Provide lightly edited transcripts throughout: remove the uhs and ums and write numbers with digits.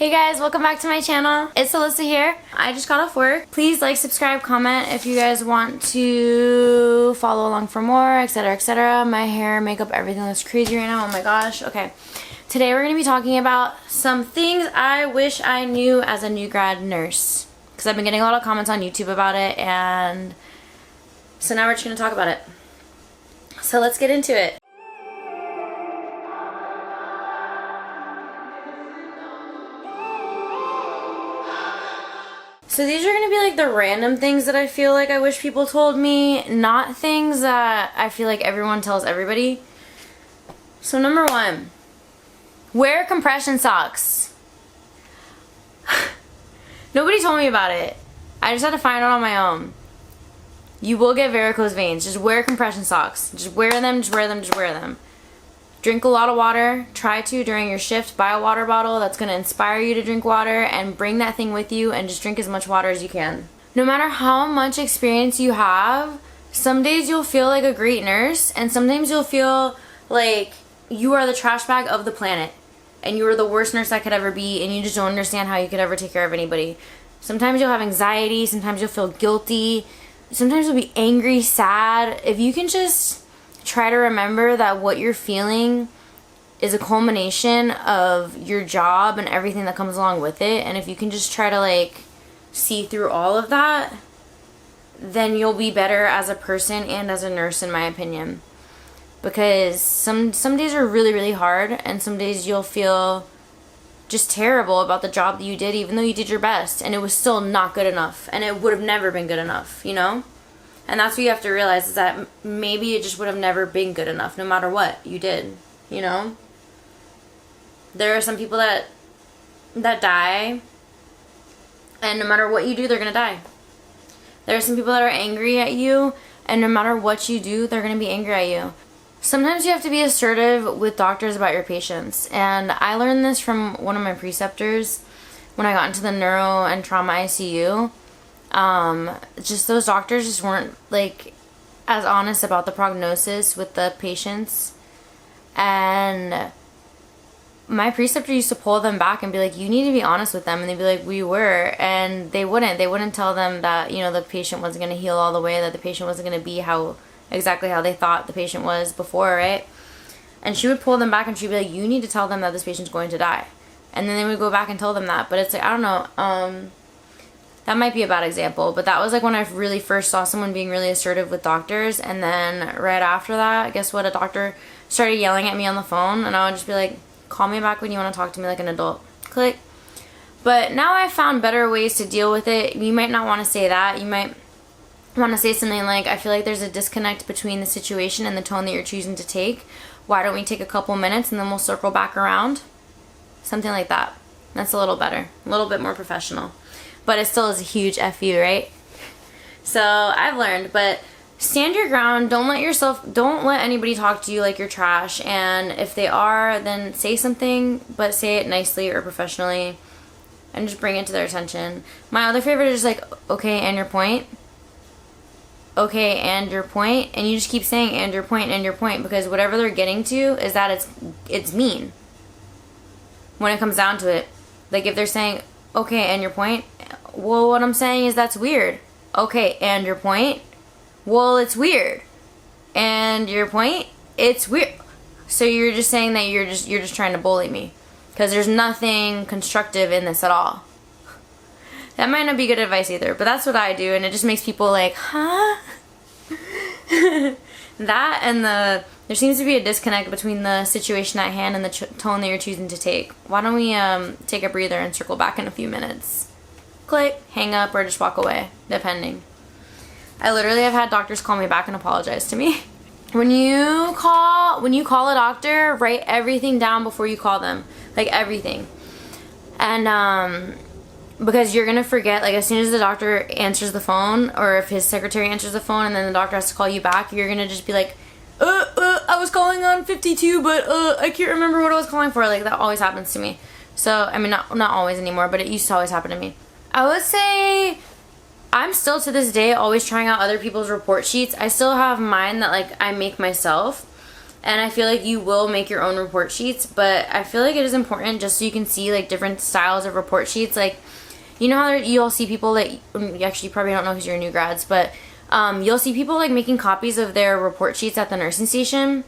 Hey guys, welcome back to my channel. It's Alyssa here. I just got off work. Please like, subscribe, comment if you guys want to follow along for more, etc, etc. My hair, makeup, everything looks crazy right now. Oh my gosh. Okay. Today we're going to be talking about some things I wish I knew as a new grad nurse. Because I've been getting a lot of comments on YouTube about it, and so now we're just going to talk about it. So let's get into it. So these are going to be like the random things that I feel like I wish people told me, not things that I feel like everyone tells everybody. So number one, wear compression socks. Nobody told me about it. I just had to find out on my own. You will get varicose veins. Just wear compression socks. Just wear them, just wear them, just wear them. Drink a lot of water. Try to, during your shift, buy a water bottle that's going to inspire you to drink water, and bring that thing with you and just drink as much water as you can. No matter how much experience you have, some days you'll feel like a great nurse, and sometimes you'll feel like you are the trash bag of the planet and you are the worst nurse that could ever be, and you just don't understand how you could ever take care of anybody. Sometimes you'll have anxiety, sometimes you'll feel guilty, sometimes you'll be angry, sad. If you can just try to remember that what you're feeling is a culmination of your job and everything that comes along with it, and if you can just try to like see through all of that, then you'll be better as a person and as a nurse, in my opinion. Because some days are really, really hard, and some days you'll feel just terrible about the job that you did, even though you did your best, and it was still not good enough, and it would have never been good enough, you know? And that's what you have to realize, is that maybe it just would have never been good enough, no matter what you did, you know? There are some people that die, and no matter what you do, they're going to die. There are some people that are angry at you, and no matter what you do, they're going to be angry at you. Sometimes you have to be assertive with doctors about your patients, and I learned this from one of my preceptors when I got into the neuro and trauma ICU. Just those doctors just weren't like as honest about the prognosis with the patients, and my preceptor used to pull them back and be like, you need to be honest with them, and they'd be like, we were, and they wouldn't tell them that, you know, the patient wasn't going to heal all the way, that the patient wasn't going to be exactly how they thought the patient was before, right? And she would pull them back and she'd be like, you need to tell them that this patient's going to die. And then they would go back and tell them that. But it's like, I don't know, that might be a bad example, but that was like when I really first saw someone being really assertive with doctors. And then right after that, guess what? A doctor started yelling at me on the phone, and I would just be like, call me back when you want to talk to me like an adult. Click. But now I've found better ways to deal with it. You might not want to say that. You might want to say something like, I feel like there's a disconnect between the situation and the tone that you're choosing to take. Why don't we take a couple minutes and then we'll circle back around? Something like that. That's a little better. A little bit more professional. But it still is a huge FU, right? So I've learned, but stand your ground. Don't let anybody talk to you like you're trash. And if they are, then say something, but say it nicely or professionally, and just bring it to their attention. My other favorite is like, okay, and your point. Okay, and your point. And you just keep saying and your point, because whatever they're getting to is that it's mean. When it comes down to it. Like if they're saying, okay, and your point, well, what I'm saying is that's weird. Okay, and your point, well, it's weird. And your point, it's weird. So you're just saying that you're just trying to bully me, because there's nothing constructive in this at all. That might not be good advice either, but that's what I do, and it just makes people like, huh? That and there seems to be a disconnect between the situation at hand and the tone that you're choosing to take. Why don't we take a breather and circle back in a few minutes? Click, hang up, or just walk away, depending. I literally have had doctors call me back and apologize to me. When you call a doctor, write everything down before you call them, like everything. And because you're gonna forget, like as soon as the doctor answers the phone, or if his secretary answers the phone and then the doctor has to call you back, you're gonna just be like, I was calling on 52, but I can't remember what I was calling for. Like that always happens to me. So I mean, not always anymore, but it used to always happen to me. I would say I'm still to this day always trying out other people's report sheets. I still have mine that like I make myself, And I feel like you will make your own report sheets, but I feel like it is important just so you can see like different styles of report sheets. Like, you know how you'll see people that, actually you probably don't know because you're new grads, but you'll see people like making copies of their report sheets at the nursing station.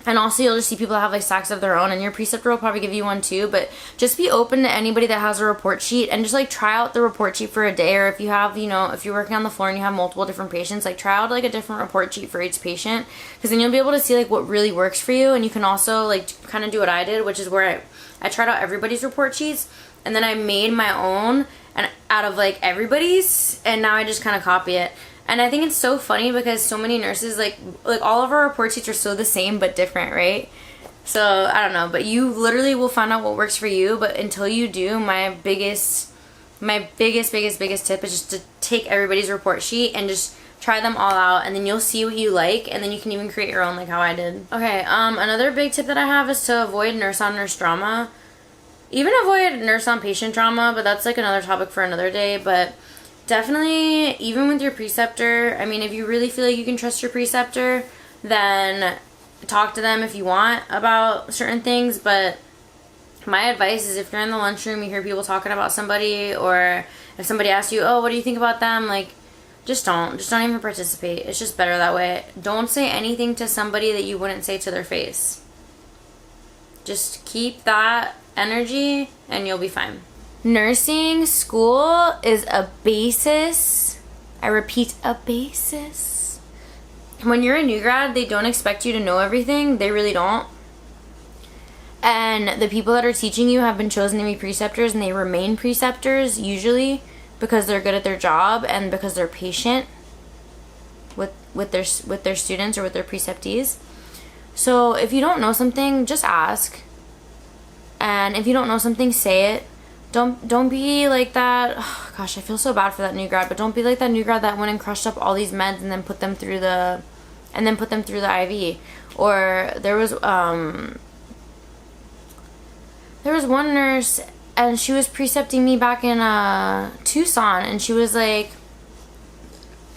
And also you'll just see people that have like stacks of their own, and your preceptor will probably give you one too. But just be open to anybody that has a report sheet, and just like try out the report sheet for a day. Or if you have, you know, if you're working on the floor and you have multiple different patients, like try out like a different report sheet for each patient, because then you'll be able to see like what really works for you. And you can also like kind of do what I did, which is where I tried out everybody's report sheets, and then I made my own and out of like everybody's, and now I just kind of copy it. And I think it's so funny because so many nurses, like all of our report sheets are so the same but different, right? So, I don't know. But you literally will find out what works for you. But until you do, my biggest tip is just to take everybody's report sheet and just try them all out. And then you'll see what you like. And then you can even create your own, like how I did. Okay, another big tip that I have is to avoid nurse-on-nurse drama. Even avoid nurse-on-patient drama, but that's like another topic for another day. But definitely, even with your preceptor, I mean, if you really feel like you can trust your preceptor, then talk to them if you want about certain things. But my advice is, if you're in the lunchroom, you hear people talking about somebody, or if somebody asks you, oh, what do you think about them? Like, just don't even participate. It's just better that way. Don't say anything to somebody that you wouldn't say to their face. Just keep that energy and you'll be fine. Nursing school is a basis. I repeat, a basis. When you're a new grad, they don't expect you to know everything. They really don't. And the people that are teaching you have been chosen to be preceptors, and they remain preceptors usually because they're good at their job and because they're patient with their students or with their preceptees. So if you don't know something, just ask. And if you don't know something, say it. Don't be like that. Oh, gosh, I feel so bad for that new grad, but don't be like that new grad that went and crushed up all these meds and then put them through the IV. Or there was one nurse, and she was precepting me back in Tucson, and she was like,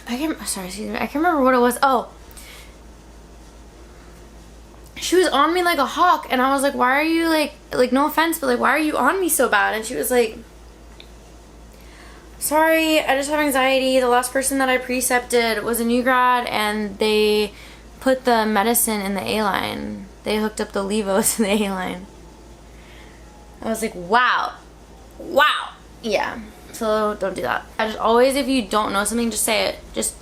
I can't remember what it was. Oh, she was on me like a hawk, and I was like, why are you like no offense, but like, why are you on me so bad? And she was like, sorry, I just have anxiety. The last person that I precepted was a new grad, and they put the medicine in the A-line. They hooked up the Levo to the A-line. I was like, wow. Yeah, so don't do that. I just always, if you don't know something, just say it.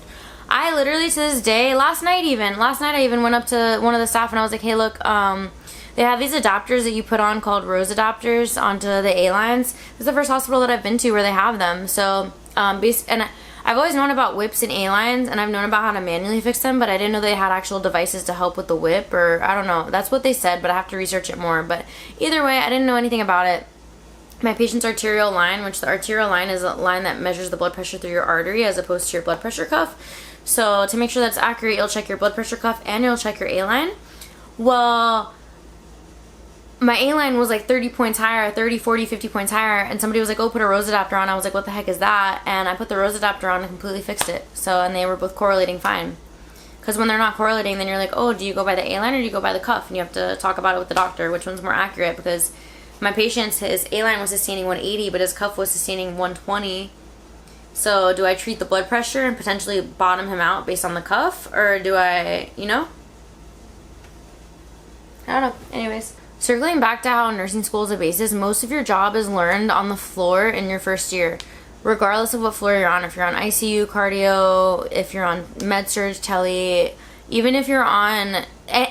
I literally, to this day, last night I even went up to one of the staff and I was like, hey, look, they have these adapters that you put on called Rose adapters onto the A-lines. This is the first hospital that I've been to where they have them. So, and I've always known about whips and A-lines, and I've known about how to manually fix them, but I didn't know they had actual devices to help with the whip, or I don't know. That's what they said, but I have to research it more. But either way, I didn't know anything about it. My patient's arterial line, which the arterial line is a line that measures the blood pressure through your artery as opposed to your blood pressure cuff. So to make sure that's accurate, you'll check your blood pressure cuff and you'll check your A-line. Well, my A-line was like 30 points higher, 30, 40, 50 points higher, and somebody was like, oh, put a Rose adapter on. I was like, what the heck is that? And I put the Rose adapter on and completely fixed it. So, and they were both correlating fine. Because when they're not correlating, then you're like, oh, do you go by the A-line or do you go by the cuff? And you have to talk about it with the doctor, which one's more accurate, because my patient's, his A-line was sustaining 180, but his cuff was sustaining 120. So do I treat the blood pressure and potentially bottom him out based on the cuff? Or do I, you know? I don't know. Anyways. Circling back to how nursing school is a basis, most of your job is learned on the floor in your first year. Regardless of what floor you're on. If you're on ICU, cardio, if you're on med-surg, tele, even if you're on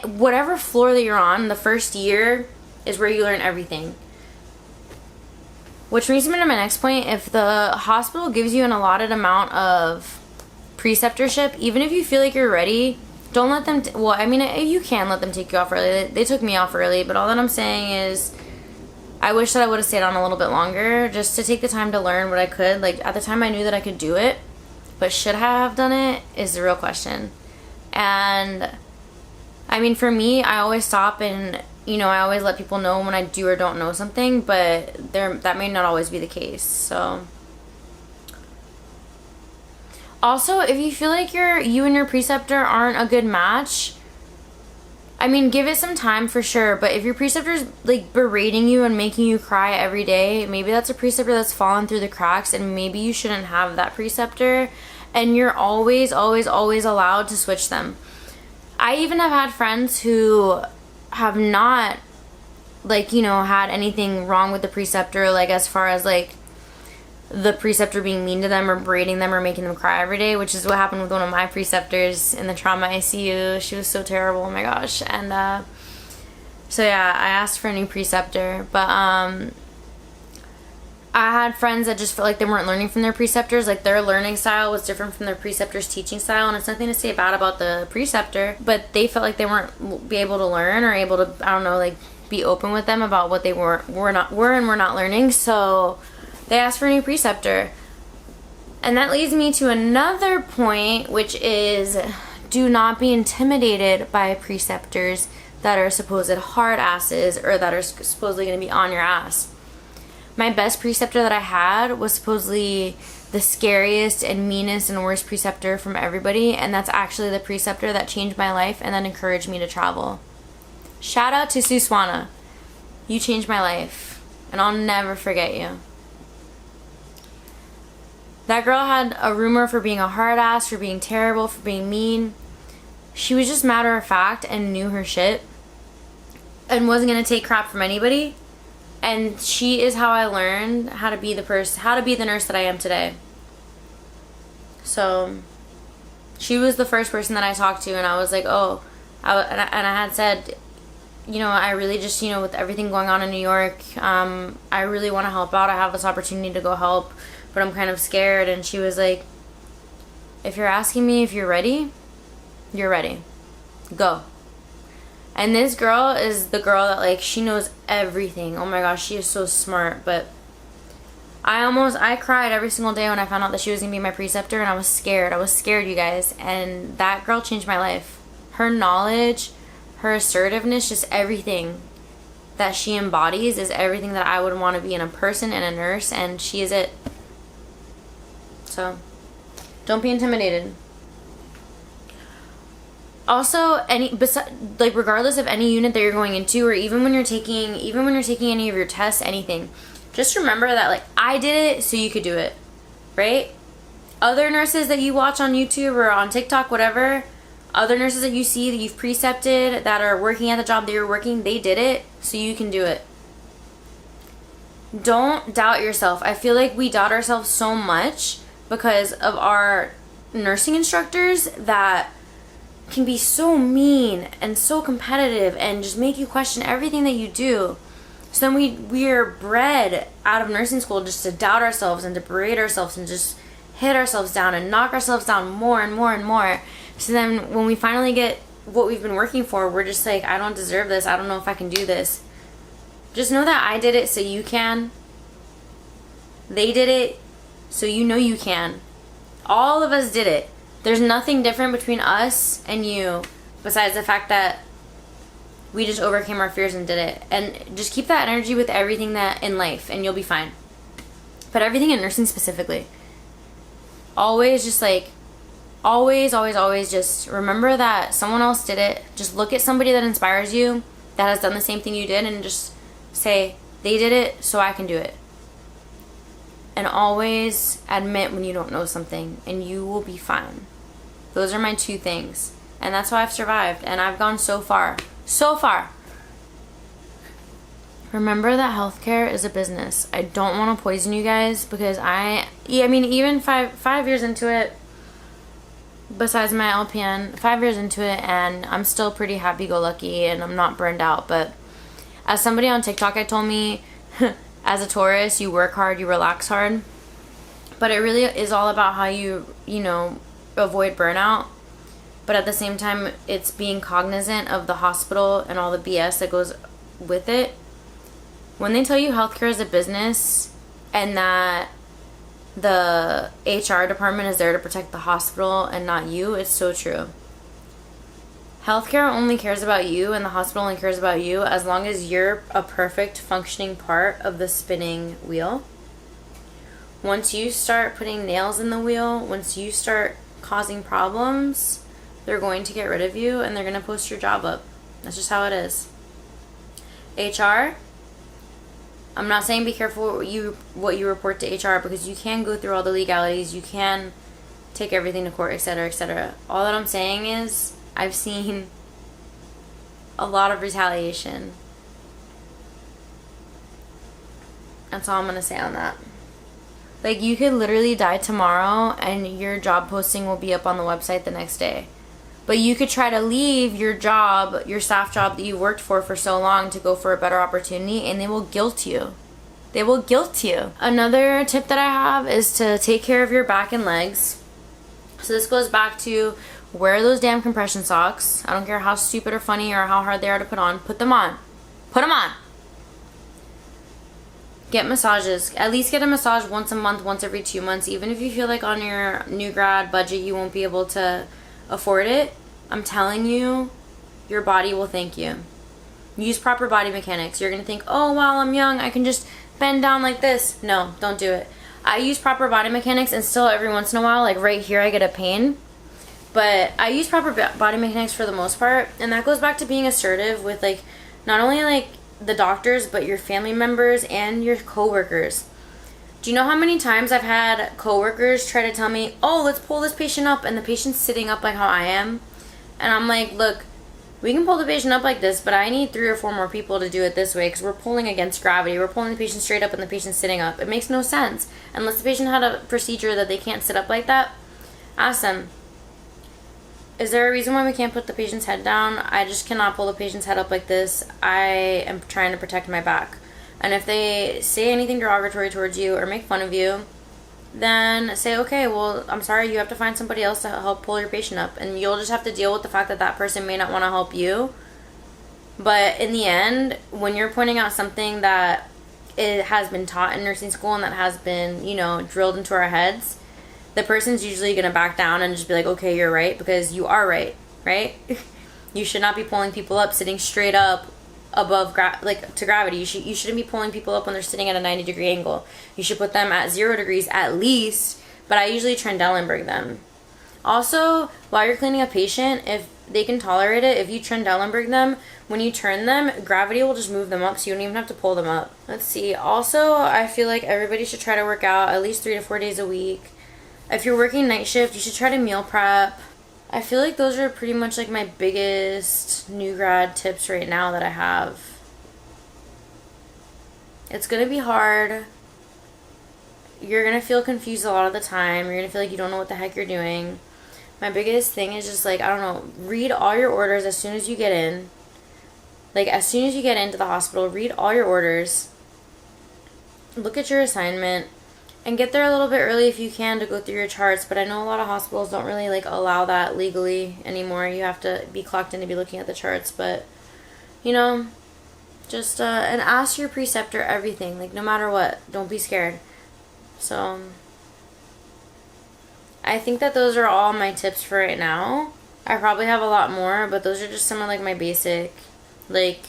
whatever floor that you're on, the first year is where you learn everything. Which brings me to my next point. If the hospital gives you an allotted amount of preceptorship, even if you feel like you're ready, don't let them, well, I mean, you can let them take you off early. They took me off early, but all that I'm saying is I wish that I would have stayed on a little bit longer just to take the time to learn what I could. Like, at the time I knew that I could do it, but should I have done it is the real question. And, I mean, for me, I always stop and, you know, I always let people know when I do or don't know something, but that may not always be the case, so. Also, if you feel like you and your preceptor aren't a good match, I mean, give it some time for sure, but if your preceptor's like berating you and making you cry every day, maybe that's a preceptor that's fallen through the cracks, and maybe you shouldn't have that preceptor, and you're always, always, always allowed to switch them. I even have had friends who have not, like, you know, had anything wrong with the preceptor, like as far as like the preceptor being mean to them or berating them or making them cry every day, which is what happened with one of my preceptors in the trauma ICU. She was so terrible, oh my gosh. And so yeah, I asked for a new preceptor, but I had friends that just felt like they weren't learning from their preceptors, like their learning style was different from their preceptor's teaching style, and it's nothing to say bad about the preceptor, but they felt like they weren't be able to learn or able to, I don't know, like be open with them about what they were not learning. So they asked for a new preceptor. And that leads me to another point, which is do not be intimidated by preceptors that are supposed hard asses or that are supposedly going to be on your ass. My best preceptor that I had was supposedly the scariest and meanest and worst preceptor from everybody, and that's actually the preceptor that changed my life and that encouraged me to travel. Shout out to Suswana. You changed my life, and I'll never forget you. That girl had a rumor for being a hard ass, for being terrible, for being mean. She was just matter of fact and knew her shit and wasn't going to take crap from anybody. And she is how I learned how to be the nurse that I am today. So she was the first person that I talked to, and I was like, oh, and I had said, you know, I really just, you know, with everything going on in New York, I really want to help out. I have this opportunity to go help, but I'm kind of scared. And she was like, if you're asking me if you're ready, you're ready. Go. And this girl is the girl that, like, she knows everything. Oh my gosh, she is so smart. But I cried every single day when I found out that she was going to be my preceptor, and I was scared. I was scared, you guys. And that girl changed my life. Her knowledge, her assertiveness, just everything that she embodies is everything that I would want to be in a person and a nurse, and she is it. So, don't be intimidated. Also, regardless of any unit that you're going into, or even when you're taking any of your tests, anything, just remember that, like, I did it so you could do it, right? Other nurses that you watch on YouTube or on TikTok, whatever, other nurses that you see that you've precepted that are working at the job that you're working, they did it so you can do it. Don't doubt yourself. I feel like we doubt ourselves so much because of our nursing instructors that can be so mean and so competitive and just make you question everything that you do. So then we are bred out of nursing school just to doubt ourselves and to berate ourselves and just hit ourselves down and knock ourselves down more and more and more. So then when we finally get what we've been working for, we're just like, I don't deserve this. I don't know if I can do this. Just know that I did it so you can. They did it so you know you can. All of us did it. There's nothing different between us and you besides the fact that we just overcame our fears and did it. And just keep that energy with everything that in life and you'll be fine. But everything in nursing specifically. Always just like, always just remember that someone else did it. Just look at somebody that inspires you that has done the same thing you did and just say, they did it so I can do it. And always admit when you don't know something and you will be fine. Those are my two things. And that's why I've survived and I've gone so far. So far. Remember that healthcare is a business. I don't want to poison you guys because I mean, even five years into it, besides my LPN, 5 years into it, and I'm still pretty happy-go-lucky and I'm not burned out. But as somebody on TikTok had told me, as a Taurus, you work hard, you relax hard. But it really is all about how you know, avoid burnout. But at the same time, it's being cognizant of the hospital and all the BS that goes with it. When they tell you healthcare is a business and that the HR department is there to protect the hospital and not you, it's so true. Healthcare only cares about you and the hospital only cares about you as long as you're a perfect functioning part of the spinning wheel. Once you start putting nails in the wheel, once you start causing problems, they're going to get rid of you and they're going to post your job up. That's just how it is. HR, I'm not saying be careful what you report to HR, because you can go through all the legalities, you can take everything to court, etc., etc. All that I'm saying is I've seen a lot of retaliation. That's all I'm gonna say on that. Like, you could literally die tomorrow and your job posting will be up on the website the next day. But you could try to leave your job, your staff job that you worked for so long, to go for a better opportunity, and they will guilt you. They will guilt you. Another tip that I have is to take care of your back and legs. So this goes back to wear those damn compression socks. I don't care how stupid or funny or how hard they are to put on. Put them on. Put them on. Get massages. At least get a massage once a month, once every 2 months. Even if you feel like on your new grad budget you won't be able to afford it, I'm telling you, your body will thank you. Use proper body mechanics. You're going to think, oh, while I'm young, I can just bend down like this. No, don't do it. I use proper body mechanics, and still every once in a while, like right here, I get a pain. But I use proper body mechanics for the most part, and that goes back to being assertive with, like, not only, like, the doctors, but your family members and your coworkers. Do you know how many times I've had coworkers try to tell me, oh, let's pull this patient up, and the patient's sitting up like how I am? And I'm like, look, we can pull the patient up like this, but I need 3 or 4 more people to do it this way, because we're pulling against gravity. We're pulling the patient straight up and the patient's sitting up. It makes no sense. Unless the patient had a procedure that they can't sit up like that, ask them, is there a reason why we can't put the patient's head down? I just cannot pull the patient's head up like this. I am trying to protect my back. And if they say anything derogatory towards you or make fun of you, then say, okay, well, I'm sorry, you have to find somebody else to help pull your patient up. And you'll just have to deal with the fact that that person may not want to help you. But in the end, when you're pointing out something that it has been taught in nursing school and that has been, you know, drilled into our heads, the person's usually going to back down and just be like, okay, you're right, because you are right, right? You should not be pulling people up sitting straight up above to gravity. You shouldn't be pulling people up when they're sitting at a 90-degree angle. You should put them at 0 degrees at least, but I usually Trendelenburg them. Also, while you're cleaning a patient, if they can tolerate it, if you Trendelenburg them, when you turn them, gravity will just move them up, so you don't even have to pull them up. Let's see. Also, I feel like everybody should try to work out at least 3 to 4 days a week. If you're working night shift, you should try to meal prep. I feel like those are pretty much like my biggest new grad tips right now that I have. It's going to be hard. You're going to feel confused a lot of the time. You're going to feel like you don't know what the heck you're doing. My biggest thing is just, like, I don't know, read all your orders as soon as you get in. Like, as soon as you get into the hospital, read all your orders. Look at your assignment. And get there a little bit early if you can to go through your charts. But I know a lot of hospitals don't really, like, allow that legally anymore. You have to be clocked in to be looking at the charts. But, you know, just, and ask your preceptor everything. Like, no matter what. Don't be scared. So, I think that those are all my tips for right now. I probably have a lot more, but those are just some of, like, my basic, like,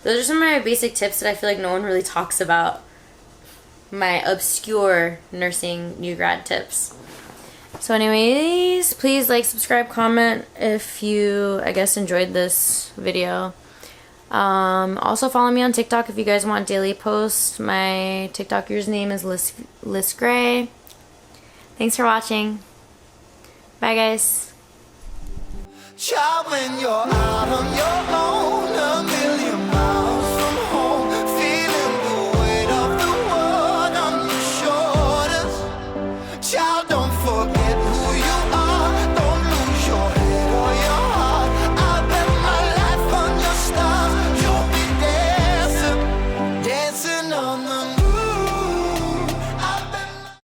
those are some of my basic tips that I feel like no one really talks about. My obscure nursing new grad tips. So anyways, please like, subscribe, comment if you, I guess, enjoyed this video. Also follow me on TikTok if you guys want daily posts. My TikTok username is Liz Gray. Thanks for watching. Bye guys. Child, when you're out on your own.